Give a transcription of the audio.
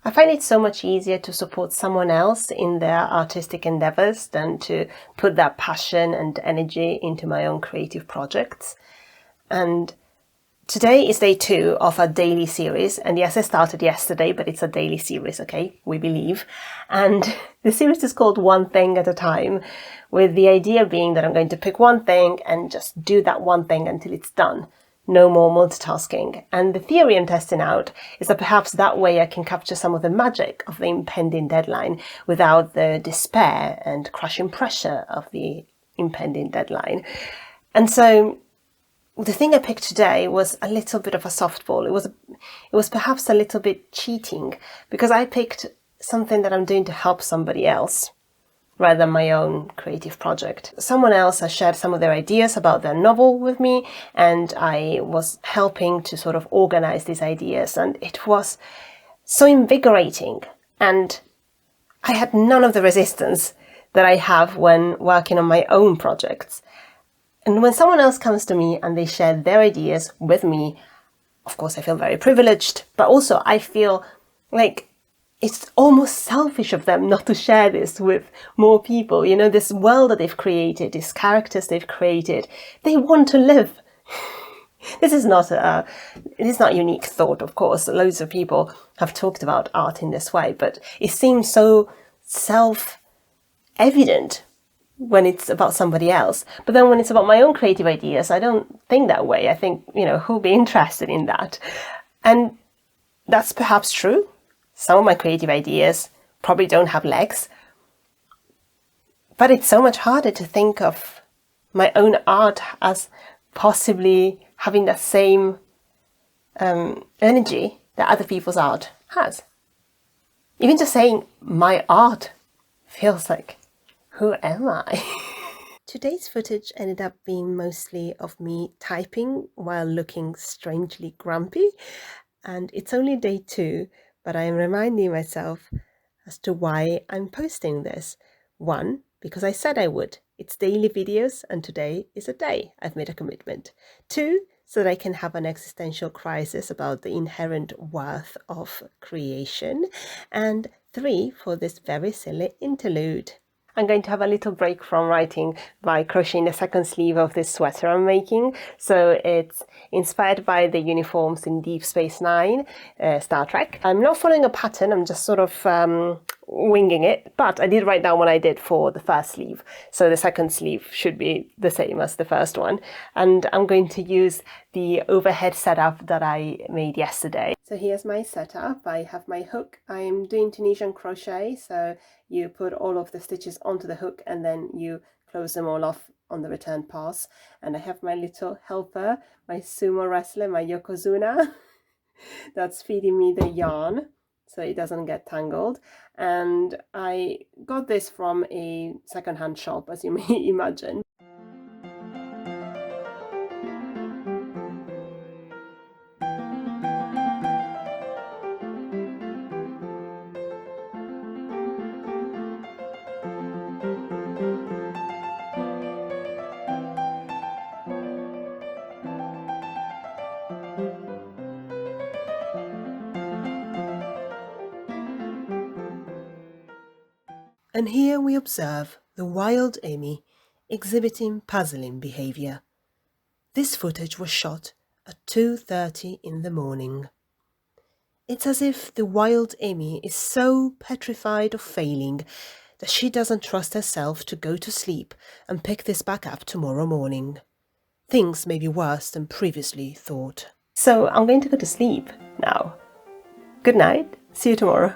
I find it so much easier to support someone else in their artistic endeavours than to put that passion and energy into my own creative projects. And today is day 2 of a daily series. And yes, I started yesterday, but it's a daily series, okay? We believe. And the series is called One Thing at a Time, with the idea being that I'm going to pick one thing and just do that one thing until it's done. No more multitasking. And the theory I'm testing out is that perhaps that way I can capture some of the magic of the impending deadline without the despair and crushing pressure of the impending deadline. And so the thing I picked today was a little bit of a softball. It was perhaps a little bit cheating, because I picked something that I'm doing to help somebody else rather than my own creative project. Someone else has shared some of their ideas about their novel with me, and I was helping to sort of organize these ideas, and it was so invigorating. And I had none of the resistance that I have when working on my own projects. And when someone else comes to me and they share their ideas with me, of course I feel very privileged, but also I feel like it's almost selfish of them not to share this with more people. You know, this world that they've created, these characters they've created, they want to live. This is not a unique thought, of course. Loads of people have talked about art in this way, but it seems so self-evident when it's about somebody else. But then when it's about my own creative ideas, I don't think that way. I think, you know, who'll be interested in that? And that's perhaps true. Some of my creative ideas probably don't have legs, but it's so much harder to think of my own art as possibly having that same energy that other people's art has. Even just saying my art feels like, who am I? Today's footage ended up being mostly of me typing while looking strangely grumpy, and it's only day 2. But I am reminding myself as to why I'm posting this. 1, because I said I would. It's daily videos, and today is a day I've made a commitment. 2, so that I can have an existential crisis about the inherent worth of creation. And 3, for this very silly interlude. I'm going to have a little break from writing by crocheting the second sleeve of this sweater I'm making. So it's inspired by the uniforms in Deep Space Nine, Star Trek. I'm not following a pattern, I'm just sort of winging it, but I did write down what I did for the first sleeve. So the second sleeve should be the same as the first one. And I'm going to use the overhead setup that I made yesterday. So here's my setup. I have my hook. I'm doing Tunisian crochet, so you put all of the stitches onto the hook and then you close them all off on the return pass. And I have my little helper, my sumo wrestler, my Yokozuna, that's feeding me the yarn so it doesn't get tangled. And I got this from a secondhand shop, as you may imagine. And here we observe the wild Amy exhibiting puzzling behaviour. This footage was shot at 2:30 in the morning. It's as if the wild Amy is so petrified of failing that she doesn't trust herself to go to sleep and pick this back up tomorrow morning. Things may be worse than previously thought. So I'm going to go to sleep now. Good night. See you tomorrow.